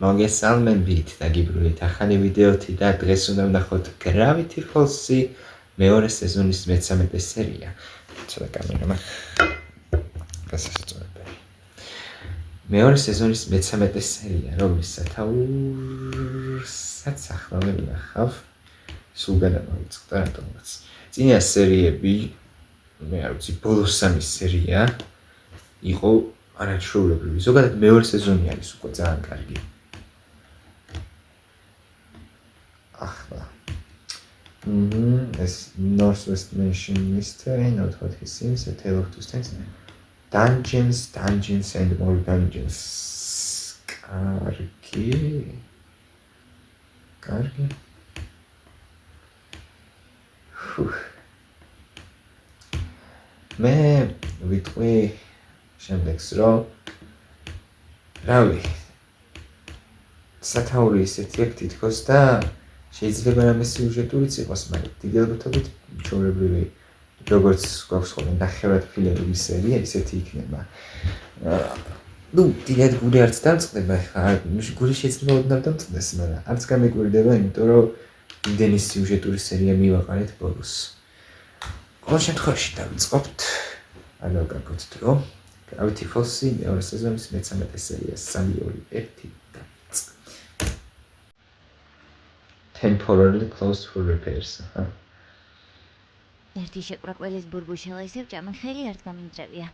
მოგესალმებით დაგიბრუნეთ ახალი ვიდეოთი და დღეს უნდა ვნახოთ Gravity Falls-ი მეორე სეზონის მე-13 სერია. ცოტა კამერა გასასწორებელი. მეორე სეზონის მე-13 სერია, რომლის სათაურსაც ახლა ვნახავ. სულ გადავიწყდა რატომაც. წინა სერიები, მე არ ვიცი, ბოლოს სამი სერია იყო არაჩვეულებრივი. ზოგადად მეორე სეზონი არის უკვე ძალიან კარგი. ახლა as Northwest Mansion Mystery, not what he seems, a tale of two stands. Dungeons and more dungeons. Კარგი. მე ვიტყვი შემდეგს რომ რავი სათაური ისეთი აქ თითქოს და შეიძლება რამე სიუჟეტურიც იყოს, მაგრამ დიდი ალბათობით ჩვეულებრივი როგორც გვაქვს ხოლმე ნახევრად ფილმების სერია ისეთი იქნება. ნუ დიდად გული არც დამწყდება, გული შეიძლება ოდნავ დამწყდეს, მაგრამ არც გამეკვირდება, იმიტომ რომ იმდენი სიუჟეტური სერია მივაყარეთ ბოლოს. ყოველ შემთხვევაში დავიწყებთ, ანუ გაგოთ დრო. Gravity Falls-ი მეორე სეზონის მე-13 სერია 3-2-1 temporarily closed for repairs. ერთი შეკვრაკველის ბურბუშელა ისევ ჭამახელი არ გამინწრებია.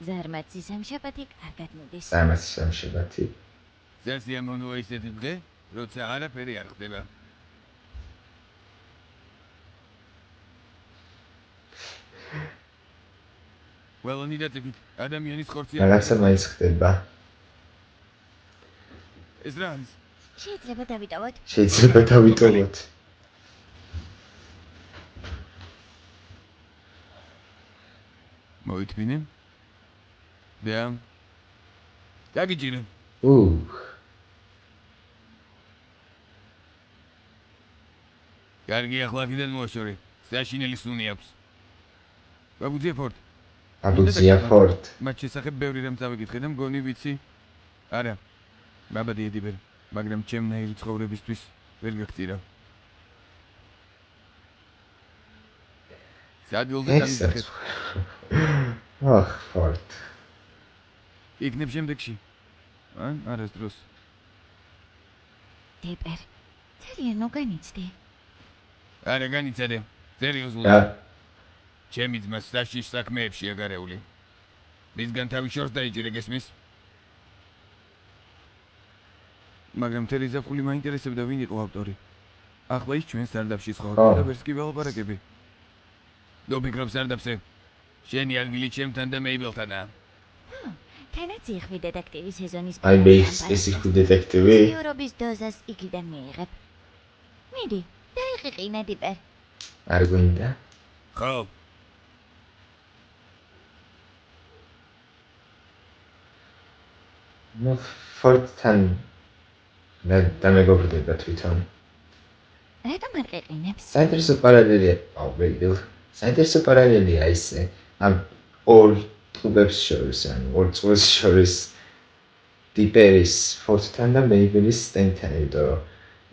ზარმაცი სამშაბათი კარგად მოდის. ზარმაცი სამშაბათი. სასიამოვნოა ისეთი დღე, როცა არაფერი არ ხდება. ყველანი დაწიგით, ადამიანის ხორცი რაღაცა მაინც ხდება. ეს რა არის? შეიძლება დავიტოვოთ. შეიძლება დავიტოვოთ. მოითმინე? და დაგიჭირე. კარგი, ახლა აქედან მოაშორე. საშინელი სუნი აქვს. ბაბუძია ფორტ. მათ შესახებ ბევრი რამ წავიკითხე და მგონი ვიცი. არა. ბაბა დიედიბერ, მაგრამ ჩემნაირი ცხოვრებისთვის ვერ გაგწირავ. სადილზე დავიზახებ. ფორტ. იქნებ შემდეგში. არასდროს. დიპერ, ძალიან მოგანიცდი. არა განიცადე, სერიოზულად. ჩემი ძმა საშიშ საქმეებშია გარეული. მისგან თავი შორს დაიჭირე გესმის? მაგრამ მთელი ზაფხული მაინტერესებდა ვინ იყო ავტორი. ახლა ის ჩვენ სარდაფში ცხოვრობს და ვერც კი ველაპარაკები. დოფიქრობ სარდაფზე. შენი ადგილი ჩემთან და მეიბელთანაა. თანაც იხვი დეტექტივის სეზონის აი მე ეს იხვი დეტექტივი. ევროპის დოზას იქიდან მიიღებ. მიდი, დაიყიყინე დიპერ. არ გვინდა? ხო. ნუ ფორტთან დამეგობრდება თვითონ. რატომ არ ყიყინებს? საინტერესო პარალელია. ვეიდილ. საინტერესო პარალელია ისე. ამ ორ კლუბებს შორის, ანუ ორ წყვილს შორის დიპერის ფორტთან და მეიბელის სტენთან, იმიტომ რომ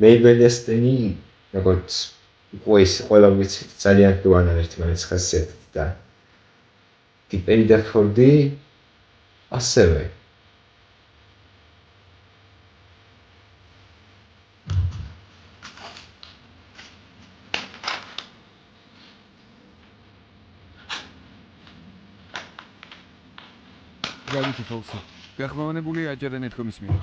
მეიბელი და სტენი როგორც ყველა ვიცით ძალიან დუანან ერთმანეთს ხასიათით და დიპერი და ფორდი ასევე. Gravity Falls-ი. გახმოვანებულია აჯერანეთ კომის მიერ.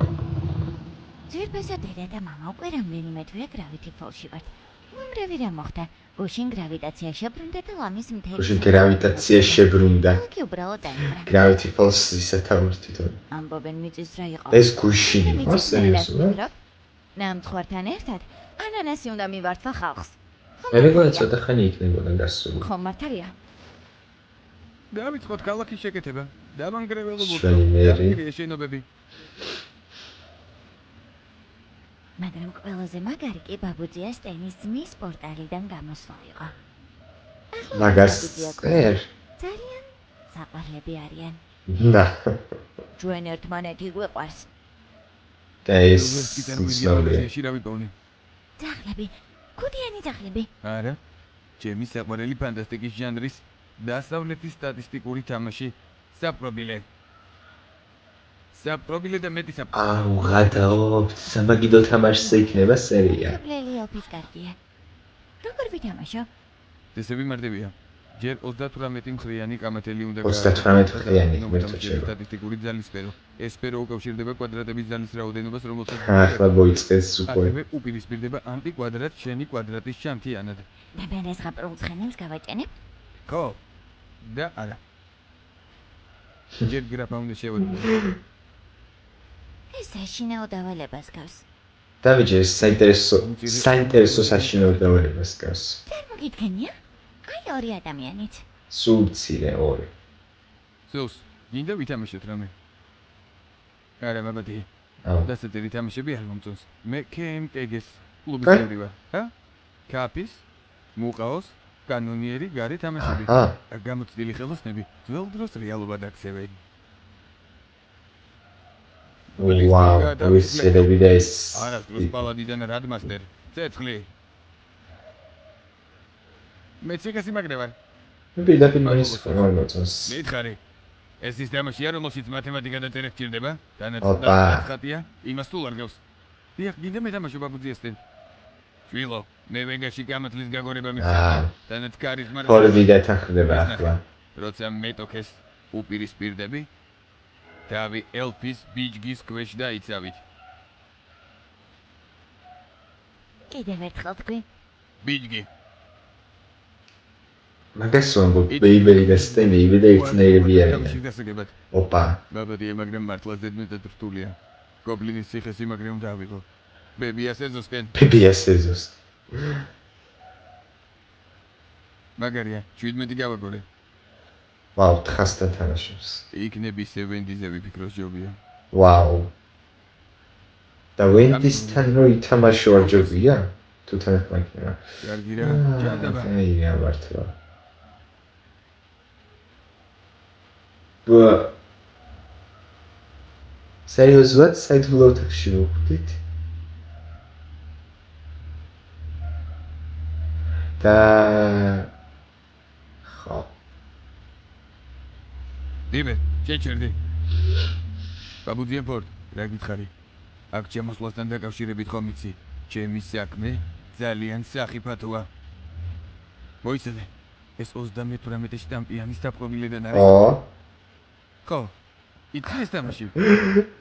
ძვირფასად დედა და მამა უკვე რამდენიმე თვეა Gravity Falls-ში ვართ. უამრავი რამ მოხდა. გუშინ გრავიტაცია შებრუნდა და ლამის მთელი. გუშინ გრავიტაცია შებრუნდა. კი უბრალოდ დაიბრა. Gravity Falls-ის სათაური თვითონ. ამბობენ მიწის რა იყო. ეს გუშინ იყო სერიოზულად? ნამცხვართან ერთად ანანასი უნდა მივართვა ხალხს. მე მეგონა ცოტა ხანი იქნებოდა გასული. ხო მართალია. დავიწყოთ ქალაქის შეკეთება. დავანგრეველობოთ. შენობები. მაგრამ ყველაზე მაგარი კი ბაბუძია სტენის ძმის პორტალიდან გამოსვლა იყო. მაგას წერ. ძალიან საყვარლები არიან. და. ჩვენ ერთმანეთი გვიყვარს. და ეს უცნაურია. რა ვიპოვნი? ძაღლები, ქუდიანი ძაღლები. არა. ჩემი საყვარელი ფანტასტიკის ჟანრის დასავლეთის სტატისტიკური თამაში საპრობილე. საპრობილე და მეტი საპრობილე. აუ, გადაობთ, სამაგიდო თამაშზე იქნება სერია. საპრობილე ოფის კარგია. როგორ ვითამაშო? ესე ვიმარდებია. ჯერ 38 მხრიანი კამათელი უნდა 38 მხრიანი, მერტო შეიძლება. სტატისტიკური ძალის სფერო. ეს სფერო უკავშირდება კვადრატების ძალის რაოდენობას, რომელსაც ახლა მოიწყეს უკვე. ასევე უპირისპირდება ანტიკვადრატ შენი კვადრატის ჩამთიანად. და მე ეს ღაპრულ ცხენებს გავაჭენებ? ხო. და არა. ჯერ გრაფა უნდა შევედგო. ეს საშინაო დავალებას გავს. დავიჯერ საინტერესო საშინაო დავალებას გავს. წარმოგიდგენია? აი ორი ადამიანით. სულ მცირე ორი. სულს, გინდა ვითამაშოთ რამე? არა, მაბადი. აუ. დასაწერი თამაშები არ მომწონს. მე KMKG-ს კლუბის კა? წევრი ვარ. ჰა? კაპის, მუყაოს, კანონიერი გარე თამაშები. აჰა. გამოცდილი ხელოსნები ძველ დროს რეალობად აქცევენ. ვაუ, ვისწრები და ეს. არა, დროს პალადიდან რადმასტერ. ცეცხლი. მე ციგას იმაგრე ვარ. მე პირდაპირ მაინც ხომ მოწონს. მითხარი. ეს ის თამაშია, რომელშიც მათემატიკა და წერა გჭირდება. ოპა. ხატია, იმას თუ არ გავს. დიახ, გინდა მეტამაშო ბაბუძიესთან. შვილო, მე ვეგაში გამათლის გაგორება მიხარ. თანაც კარიზმა. ფორმი დათანხმდება ახლა. როცა მეტოქეს უპირისპირდები, დავი ელფის ბიჯგის ქვეშ დაიცავით. კიდევ ერთხელ თქვი. ბიჯგი. მაგას ვამბობ, ბეიბელი და სტენეიბი და ერთნაირები არიან. შეგასაგებად. ოპა. ბაბადია, მაგრამ მართლა ზედმეტად რთულია. გობლინის ციხეს იმაგრე უნდა ავიღო. ბებიას ეზოსკენ. ბებიას ეზოს. მაგარია, 17 გავაგორე. ვაუ, თხასთან თამაშობს. იქნები სევენდიზე ვიფიქროს ჯობია. ვაუ. და ვენდისთან რო ითამაშო არ ჯობია? თუ თანაც მაგია. კარგი რა, ჯანდაბა. აი, რა მართლა. ბა. სერიოზულად საიდუმლო ოთახში ვხვდით? და ხო. დიბე, შეჭერდი. ბაბუძიებორ, რა გითხარი? აქ ჩემოსვლასთან დაკავშირებით ხომ იცი? ჩემი საქმე ძალიან სახიფათოა. მოიცადე, ეს 38 შტამპიანი საპრობილედან არის. ხო. იცი ეს თამაში?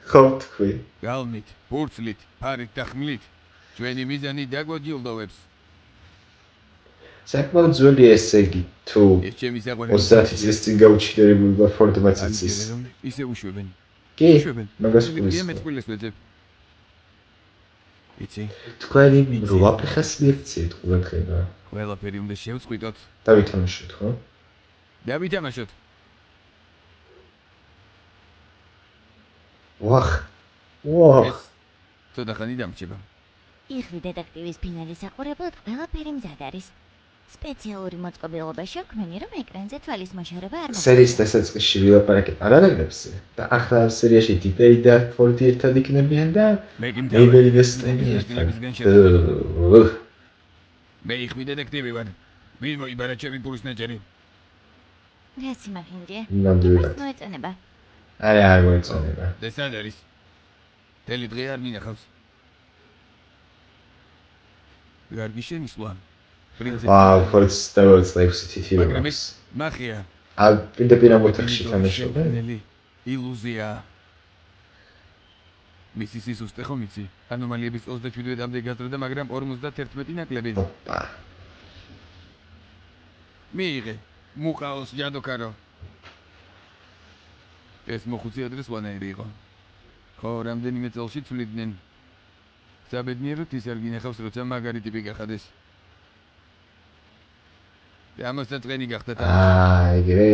ხო თქვი. გალმით, ფურცლით, ფარით და ხმლით. ჩვენი მიზანი დაგვაჯილდოვებს. საკმაოდ ძველი ესე იგი, თუ ეს ჩემი საყვარელი 30 წლის წინ გაუჩინარებული ვარ ფორდმაც იცის. ისე უშვებენ. კი, უშვებენ. მაგას ვკურს. მე წყვილეს ვეძებ. იცი? თქვენი რვა ფეხას მიექციეთ ყურადღება. ყველაფერი უნდა შევწყვიტოთ. დავითამაშოთ, ხო? დავითამაშოთ. ვახ. ვახ. ცოტა ხანი დამრჩება. იხრი დეტექტივის ფინალის საყურებლად ყველაფერი მზად არის. სპეციალური მოწყობილობა შექმნილი, რომ ეკრანზე თვალის მოშორება არ მოხდეს. სერიის დასაწყისში ვილაპარაკეთ პარალელებზე და ახლა ამ სერიაში დიპეი და ფორდი ერთად იქნებიან და მეიბელი და სტენი ერთად. მე იხრი დეტექტივი ვარ. ვინ მოიბარა ჩემი პურის ნაჭერი? რა სიმახინჯე? ნამდვილად. მოეწონება. არა, არ მოეწონება. და სად არის? თელი დღე არ მინახავს. გარგი შენიშლა. ვაუ, ფორდს დავაწყებს თითი მაგრამ როას. ეს მახია. აი, პირდაპირ ამ ოთახში თამაშობენ. ილუზია. მისი სიზუსტე ხომ იცი? ანომალიების 37-მდე გაზრდა, მაგრამ 51 ნაკლები. ოპა. მიიღე. მუყაოს ჯადოქარო. ეს მოხუცი ადრეს ვანაირი იყო. ხო, რამდენიმე წელში ცვლიდნენ. საბედნიეროდ ის არ გინახავს, როცა მაგარი ტიპი გახადეს. და ამასაც წვენი გახდა თამაში. ეგრე.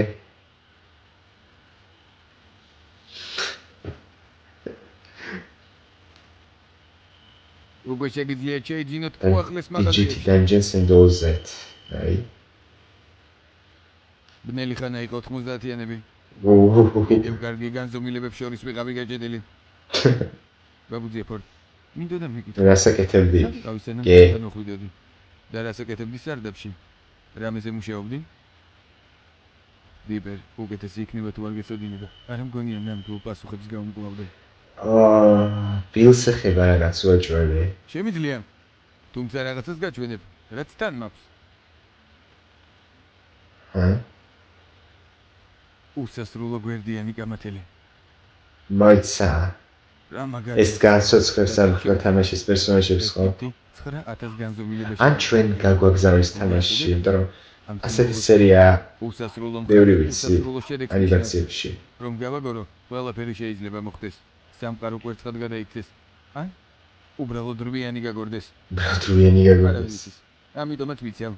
უკვე შეგიძლია შეიძინოთ უახლეს მაღაზიაში. Digit Dungeons and all that. აი. ბნელი ხანა იყო 90-იანები. ოჰოჰო. იმ კარგი განზომილებებს შორის ვიყავი გაჭედილი. ბაბუძე ფორტ. მინდოდა მეკითხა. რასაკეთებდი? გავისენა კი. მოხვიდოდი. და რასაკეთებდი სარდაფში? რამეზე მუშაობდი? დიპერ, უკეთესი იქნება თუ არ გეცოდინება. არა მგონია ნამდვილ პასუხებს გამკლავდე. ბილს ეხება რაღაც უაჭველი. შემიძლია. თუმცა რაღაცას გაჩვენებ, რაც თან მაქვს. უსასრულო გვერდიანი კამათელი. მოიცა. რა მაგარი. ეს განსაცდელს არ თამაშის პერსონაჟებს ხო? 9000 განზომილებაში. ან ჩვენ გაგვაგზავნის თამაშში, იმიტომ რომ ასეთი სერია უსასრულო ბევრი ვიცი უსასრულო შედეგი. ანიმაციებში. რომ გავაგორო, ყველაფერი შეიძლება მოხდეს. სამყარო კვერცხად გადაიქცეს. ან უბრალოდ რვიანი გაგორდეს. რვიანი გაგორდეს. ამიტომაც ვიცავ.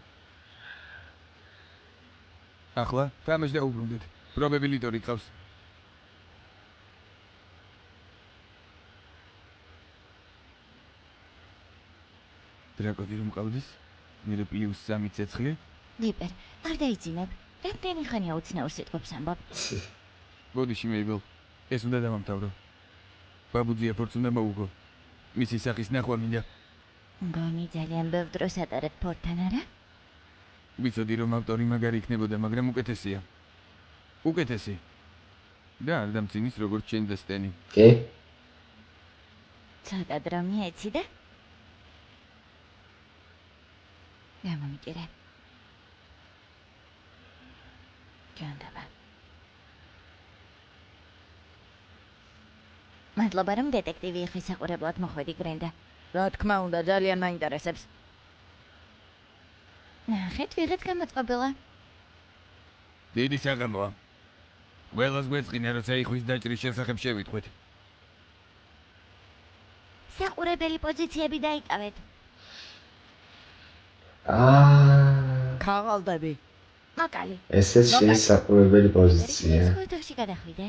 ახლა თამაში დაუბრუნდეთ. პრობაბილიტორი ყავს. დრაკოდი რომ ყავდეს? მერე +3 ცეცხლი? დიპერ, არ დაიძინებ. რამდენი ხანია უცნაურ სიტყვებს ამბობ? ბოდიში მეიბელ. ეს უნდა დავამთავრო. ბაბუძია ფორტს უნდა მოუგო. მისი სახის ნახვა მინდა. მგონი ძალიან ბევრ დროს ატარებ ფორტთან, არა? ვიცოდი რომ ავტორი მაგარი იქნებოდა, მაგრამ უკეთესია. უკეთესი. და არ დამცინის როგორც შენ და სტენი. კი? ცოტა დრო მიეცი და? გამომიჭირე. ჯანდაბა. მადლობა რომ დეტექტივი იხვის საყურებლად მოხვედი გრენდა. რა თქმა უნდა, ძალიან მაინტერესებს. ნახეთ, ვიღაც გამოწყობილა. დიდი საღამოა. ყველას გვეწყინა, როცა იხვის დაჭრის შესახებ შევიტყვეთ. საყურებელი პოზიციები დაიკავეთ. ქაღალდები. მოკალი. ესეც შენი საყურებელი პოზიცია. სკოთოში გადახვიდე.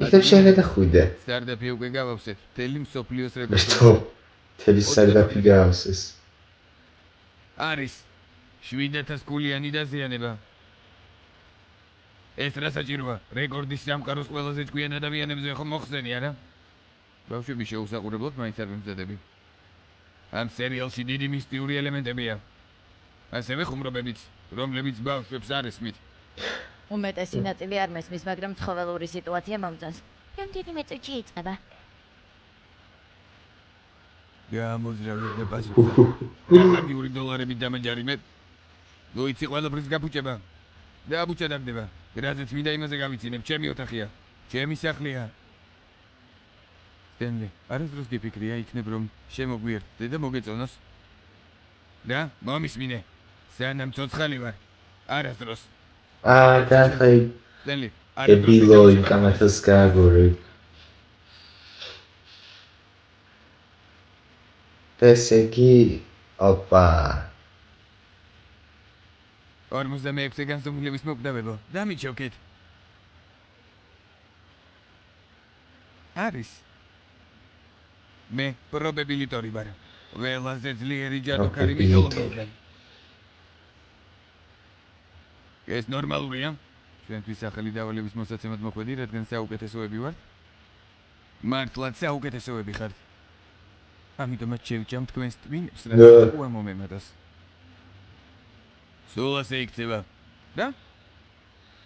იქნებ შენ გადახვიდე. სარდაფი უკვე გავავსეთ. თელი მსოფლიოს რეკორდი. ხო. თელი სარდაფი გავავსეს. არის 7000 კულიანი დაზიანება. ეს რა საჭიროა? რეკორდის სამყაროს ყველაზე ჭკვიან ადამიანებზე ხომ მოხსენი, არა? ბავშვები შეუსაყურებლად მაინც არ მიმზადები. ამ სერიალში დიდი მისტიური ელემენტებია. ასევე ხუმრობებიც, რომლებიც ბავშვებს არ ესმით. უმეტესი ნაწილი არ მესმის, მაგრამ ცხოველური სიტუაცია მომწონს. რამდენიმე წუთში იწყება. გამოძრავი და პასუხი. მაგიური დოლარებით დამაჯარიმეთ. ნუ იცი ყველაფრის გაფუჭება. და აბუჩა დაგდება. რაზეც მინდა იმაზე გავიცინებ, ჩემი ოთახია. ჩემი სახლია. სტენლი, არასდროს გიფიქრია იქნებ რომ შემოგვიერთდე და მოგეწონოს? და მომისმინე. სანამ ცოცხალი ვარ. არასდროს. და ხაი სტენლი, ებილო იმ კამათას გააგორე. ესე იგი, ოპა. 46 განზომილების მოკდავებო, დამიჩოქეთ. არის. მე პრობაბილიტორი ვარ. ყველაზე ძლიერი ჯადოქარი მითოლოგიიდან. ეს ნორმალურია? ჩვენთვის სახელი დავალების მოსაცემად მოხვედი, რადგან საუკეთესოები ვართ? მართლაც საუკეთესოები ხართ. ამიტომაც შევჭამ თქვენს ტვინებს, რაც უამომემატოს. სულ ასე იქნება. და?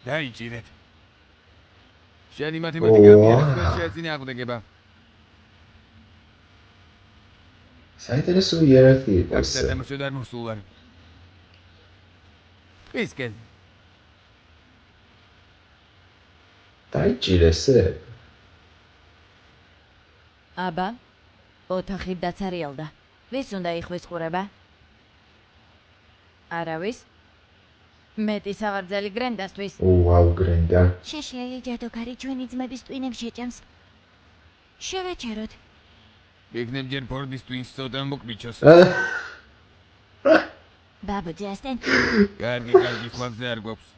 დაიჭირეთ. შენი მათემატიკა მიერს შეეწინააღმდეგება. საინტერესო იერარქია აქ ეს. სათამაშოდ არ მოსულ ვარ. ისკენ. დაიჭირესე. აბა, ოთახი დაცარიელდა. ვის უნდა იხვის ყურება? არავის? მეტი სავარძელი გრენდასთვის. ვაუ, გრენდა. შეშლილი ჯადოქარი ჩვენი ძმების ტვინებს შეჭამს. შევეჩეროთ. იქნებ ჯერ ფორდის ტვინს ცოტა მოკბიჩოს. ბაბუძე ასტენ. კარგი, ხვალზე არ გვაქვს.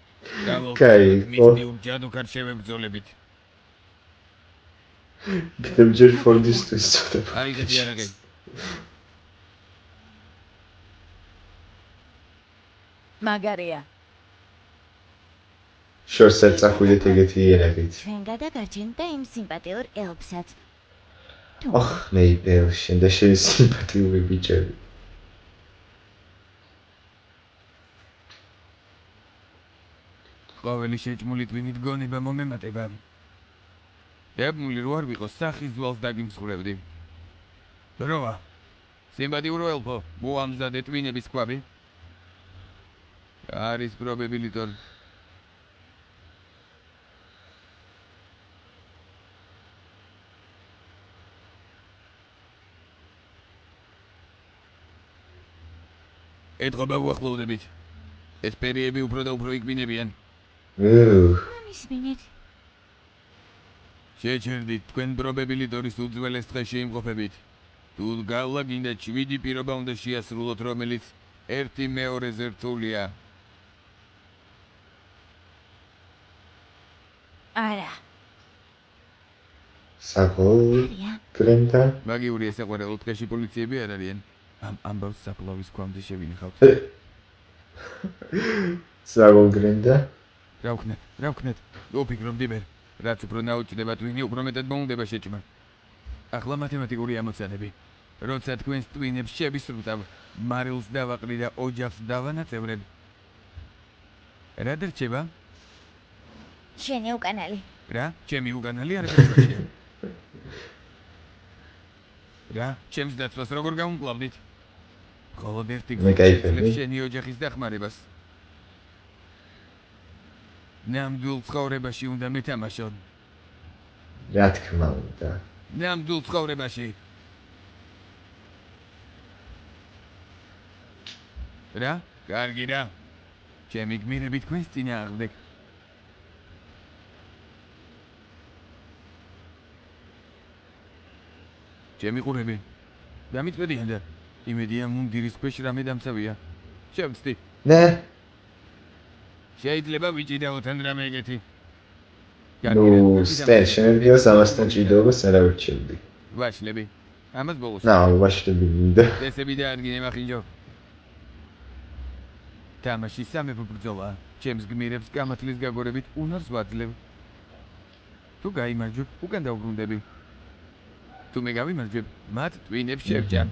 კაი, მისტიურ ჯადოქარ შევებრძოლებით. იქნებ ჯერ ფორდის ტვინს ცოტა. აი ეს იარაღი. მაგარია. შორს არ წახვიდეთ ეგეთი იერარქით. ჩვენ გადაგარჩენთ და იმ სიმპათიურ ელფსაც. ოხ, მეიბელ, შენ და შენი სიმპათიური ბიჭები. ყოველი შეჭმული ტვინით გონება მომემატება. დაბმული რო არ ვიყო სახის ძვალს დაგიმსხვრევდი. როა, სიმპათიურო ელფო, მოამზადე ტვინების კვაბი. არის პრობებილი თორ. ეთყობა უახლოვდებით. ეს პერიები უფრო და უფრო იქბინებიან. მისმინეთ. შეჩერდით თქვენ პრობებილი თორის უძველეს დღეში იმყოფებით. თუ გავლა გინდა 7 პირობა უნდა შეასრულოთ, რომელიც 1/2-ზე რთულია. არა. საყოველთაოდ გრენდა. მაგიური ესაყვარელო დღეში პოლიციები არ არიან. ამ ამბავს საფლავის ქვამდე შევინახავთ. საყოველთაოდ გრენდა. რა ვქნათ? ვფიქრობ დიბერ. რაც უფრო ნაუჭდება ტვინი, უფრო მეტად მოუნდება შეჭმა. ახლა მათემატიკური ამოცანები. როცა თქვენს ტვინებს შევისრულავ, მარილს დავაყრი და ოჯახს დავანაწევრებ. რა დარჩება? შენი უკანალი. რა? ჩემი უკანალი არ გასვაშია. რა? ჩემს დაცვას როგორ გაუმკლავდით? მხოლოდ ერთი გზა შენი ოჯახის დახმარებას. ნამდვილ ცხოვრებაში უნდა მეთამაშოთ. რა თქმა უნდა. ნამდვილ ცხოვრებაში. რა? კარგი რა. ჩემი გმირები თქვენს წინააღმდეგ. ჩემი ყურები. დამიწვედიან და იმედია მუნდირის ქვეშ რამე დამცავია. შევწდი. ნე. შეიძლება ვიჭიდაოთ ან რამე ეგეთი. ნუ, შენერგიას ამასთან ჭიდაობას არ ავირჩევდი. ვაშლები. ამას ბოლოს. ვაშლები მინდა. წესები და არ გინემახინჯო. თამაში სამეფო ბრძოლა. ჩემს გმირებს გამართლის გაგორებით უნარს ვაძლევ. თუ გაიმარჯვებ, უკან დავბრუნდები. თუ მე გავიმარჯვებ, მათ ტვინებს შევჭამ.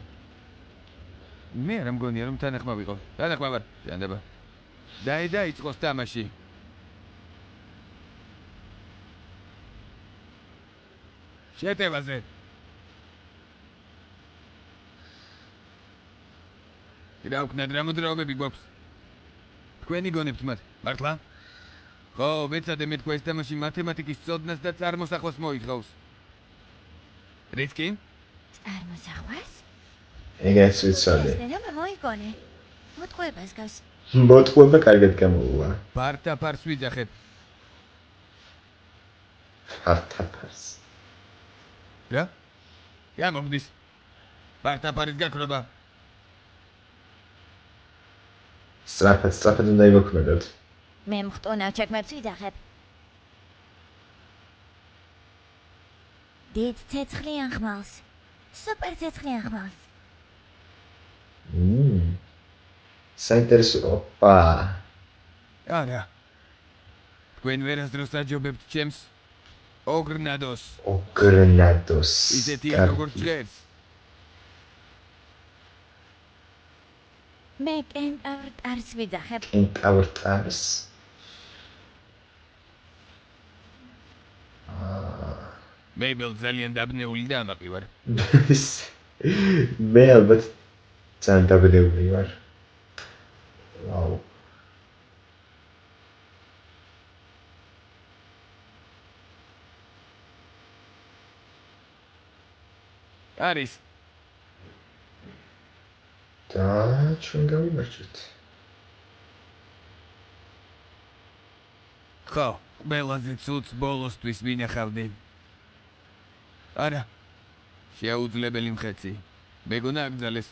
მე არ მგონია რომ თანახმა ვიყო. თანახმა ვარ, ჯანდება. დაიწყოს თამაში. შეტევაზე. რა ვქნათ, რა მოძრაობები გვაქვს? თქვენი გონებთ მათ, მართლა? ხო, ვეცადე მე თქვა ეს თამაში მათემატიკის წოდნას და წარმოსახვას მოითხოვს. რიცკი? წარმოსახვას? ეგეც ვიცოდე. ეს მოიგონე. მოტყუებას გავს. მოტყუება კარგად გამოუვა. ფარტაფარს ვიძახებ. ფარტაფარს. რა? გამომდის. ფარტაფარის გაქრობა. სწრაფად უნდა იმოქმედოთ. მე მხტუნავ ჩაკმებს ვიძახებ. დიდ ცეცხლიან ხმალს. სუპერ ცეცხლიან ხმალს. საინტერესო. ოპა. არა. თქვენ ვერასდროს აჯობებთ ჩემს ოგრნადოს. ისეთი როგორ ჭერს. მე კენტავრ ტარს ვიძახებ. კენტავრ ტარს. მეიბელ ძალიან დაბნეული და ამაყი ვარ. მე ალბათ ძალიან დაბნეული ვარ. ვაუ. არის. და ჩვენ გავიმარჯვეთ. ხო, ყველაზე ცუდს ბოლოსთვის ვინახავდი. არა. შეუძლებელი მხეცი. მეგონა აკრძალეს.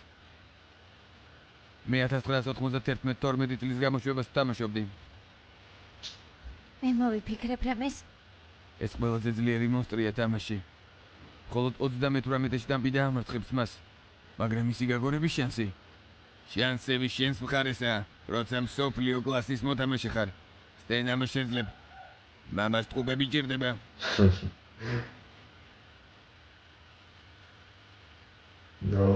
მე 1991-12 წლის გამოშვებას ვთამაშობდი. მე მოვიფიქრებ რამეს. ეს ყველაზე ძლიერი მონსტრია თამაში. მხოლოდ 38-ში დამპი დაამარცხებს მას. მაგრამ ისი გაგორების შანსი. შანსები შენს მხარესაა, როცა მსოფლიო კლასის მოთამაშე ხარ. სტენა შეძლებ. მამას ტყუპები ჭირდება. ნო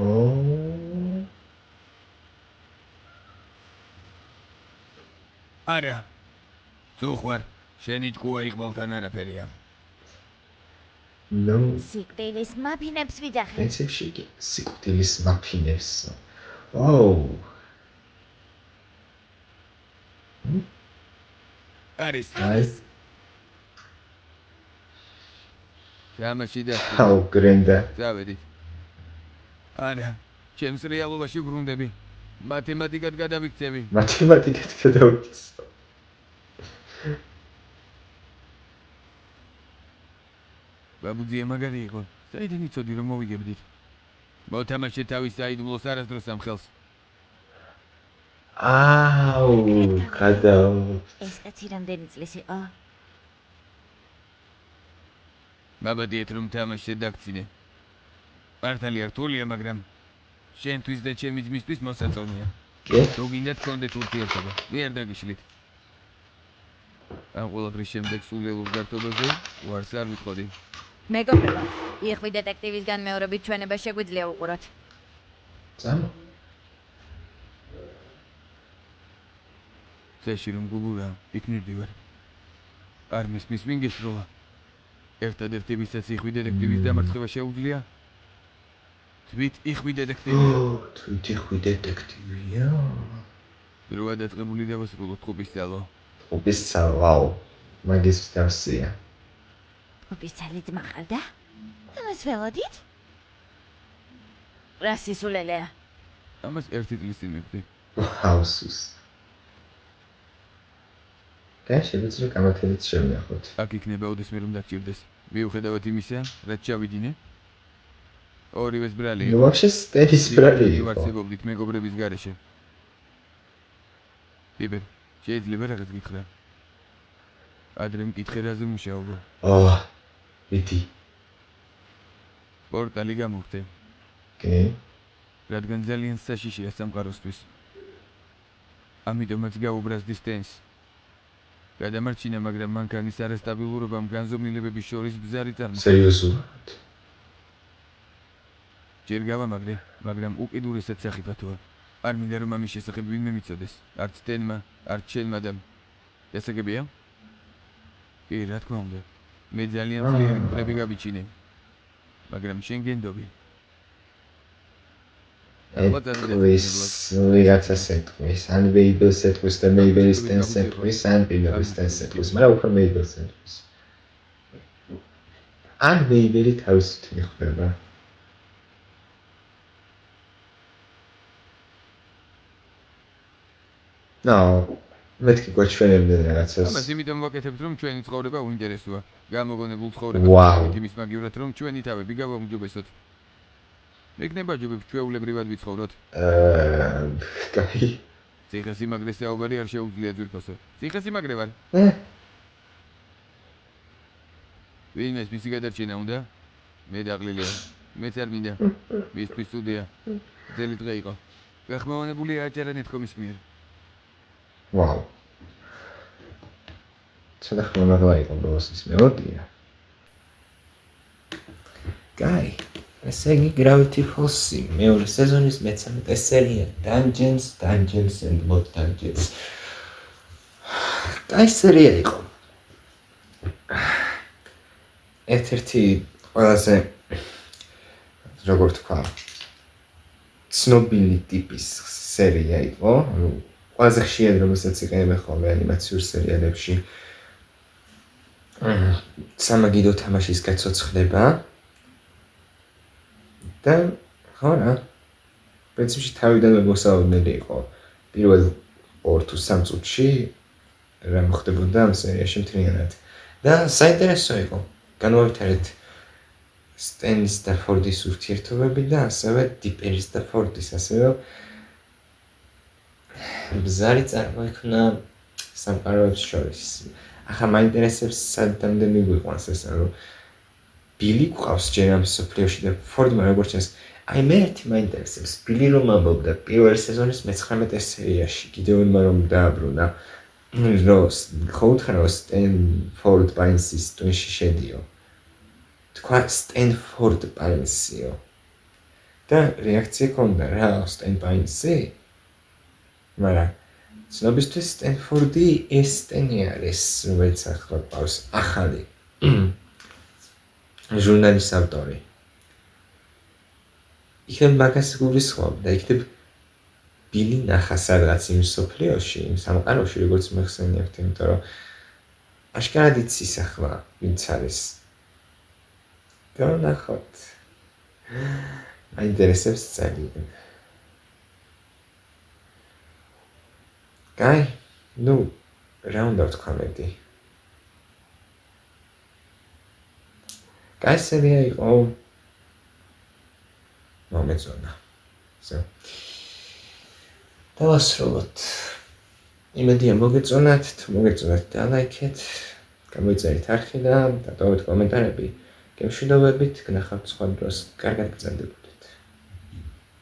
არა თუ ხარ შენი ჭკუა იყვალთან არაფერია ნო სიკვდილის მაფინებს ვიძახე. პრინციპში კი სიკვდილის მაფინებს. ოუ. არის აი. თამაში და აუ გრენდა. დავედით არა ჩემს რეალობაში ბრუნდები მათემატიკად გადავიქცევი მათემატიკად გადავიქცევ. ბაბუძია მაგარი იყო საიდან იცოდი რომ მოვიგებდით მოთამაშე თავის საიდუმლოს არასდროს ამ ხელს აუ გადავ. ეს კაცი რამდენი წლის იყო? მაბადიეთ რომ თამაშზე დაგწინე მართალია რთულია მაგრამ შენთვის და ჩემი ძმისთვის მოსაწონია თუ გინდათ გქონდეთ ურთიერთობა ვერ დაგიშლით ამ ყველაფრის შემდეგ სულელურ გართობაზე უარს არ ვიტყოდი მეგობრებო, იხვი დეტექტივის განმეორებით ჩვენება შეგვიძლია უყუროთ. წამო. წეში რომ გუგურა იქ მივდივარ არ მისმის მინგესროლა ერთადერთი ვისაც იხვი დეტექტივის დამარცხება შეუძლია თვით იხვი დეტექტივია თვით იხვი დეტექტივია დროა დაწყებული დავასრულოთ ყუპის ძალო ყუპის ძალო ვაუ მაგის დავსია ყუპის ძალი ძმა ყავდა? ამას ველოდით? რა სისულელეა? ამას ერთი წლის წინ მივხვდი ჰაუსის და შეიძლება გამართლებით შევნახოთ აქ იქნება ოდესმე რომ დაგჭირდეს მიუხედავად იმისა რაც ჩავიდინე ორივეს ბრალი ნუ ვაფშე სტენის ბრალი იყო ვარცებობდით მეგობრების გარეშე ბიბე შეიძლება რაღაც გითხრა ადრე მკითხე რაზე მუშაობო ვიდი პორტალი გამოვხდე კი რადგან ძალიან საშიშია სამყაროსთვის ამიტომაც გაუბრაზდი სტენს გადამარჩინა მაგრამ მანქანის არასტაბილურობამ განზომილებების შორის ბზარი წარმოქმნა სერიოზულად ჯერ გავამაგრე მაგრამ უკიდურესად სახიფათოა არ მინდა რომ ამის შესახებ ვინმე მიცოდეს არც სტენმა არც შენმა და ესაგებია კი რა თქმა უნდა მე ძალიან ძლიერი მკვლები გავიჩინე მაგრამ შენ გენდობი ვიღაცას ეთქვის ან ვეიბელს ეთქვის და მეიბელის სტენს ეთქვის ან პინერის სტენს ეთქვის მაგრამ უფრო მეიბელს ეთქვის ან მეიბელი თავისით მიხვდება ნო მეთქი გვაჩვენებდნენ რაღაცას ამას იმიტომ ვაკეთებთ რომ ჩვენი ცხოვრება უინტერესოა გამოგონებულ ცხოვრებას იმის მაგივრად რომ ჩვენი თავები გავაუმჯობესოთ მეკნება ჯობებს ჩვეულებრივად ვიცხოვროთ კაი ციხესიმაგრე საუბარი არ შეუძლია ძვირფასო ციხესიმაგრე ვარ ვინმეს მისი გადარჩენა უნდა მე დაღლილია მეც არ მინდა მისთვის უდია ძელი დღე იყო გახმოვანებულია აჭარა ნეთქომის მიერ ვაუ ცოტა ხმოვანება იყო ბოლოს ის მელოდია კაი ესე იგი Gravity Falls-ი მეორე სეზონის მე-13 სერია Dungeons and More Dungeons კაი სერია იყო ერთ-ერთი ყველაზე როგორ თქვა ცნობილი ტიპის სერია იყო ყველაზე ხშირად რომელსაც იყენებენ ხოლმე ანიმაციურ სერიალებში სამაგიდო თამაშის გაცოცხლება და ხო რა პრინციპში თავიდანვე მოსალოდნელი იყო პირველ 2 თუ 3 წუთში რა მოხდებოდა ამ სერიაში მთლიანად და საინტერესო იყო განვავითარეთ სტენის და ფორდის ურთიერთობები და ასევე დიპერის და ფორდის ასევე ბზარი წარმოიქმნა სამყაროებს შორის ახლა მაინტერესებს სადამდე მიგვიყვანს ესა რომ ბილი გვყავს ჯერ ამ სოფლიოში და ფორდმა როგორც ჩანს აი მე ერთი მაინტერესებს ბილი რომ ამბობდა პირველ სეზონის მე-19 სერიაში კიდევ ერმა რომ დააბრუნა როს ხოუთხრა სტენფორდ პაინსის ტვინში შედიო თქვა სტენფორდ პაინსიო და რეაქცია ქონდა რა სტენბაინზე. მაგრამ ცნობისთვის სტენფორდი ესტენი არის, რომელიც ახლა ყავს ახალი ჟურნალის ავტორი. იქნებ მაგას გულისხმობ და იქნებ ბილი ნახა სადღაც იმ სოფლიოში, იმ სამყაროში, როგორც მეხსენიებთ, იმიტომ რომ აშკარად იცის ახლა ვინც არის. განახოთ. მაინტერესებს ძალიან. კაი, ნუ რა უნდა ვთქვა მეტი. კაი სერია იყო. მომეწონა. დავასრულოთ. იმედია მოგეწონათ, თუ მოგეწონათ დალაიქეთ, გამოიწერეთ არხი და დატოვეთ კომენტარები. გემშვიდობებით, გნახავთ სხვა დროს. კარგად გრძელდებოდეთ.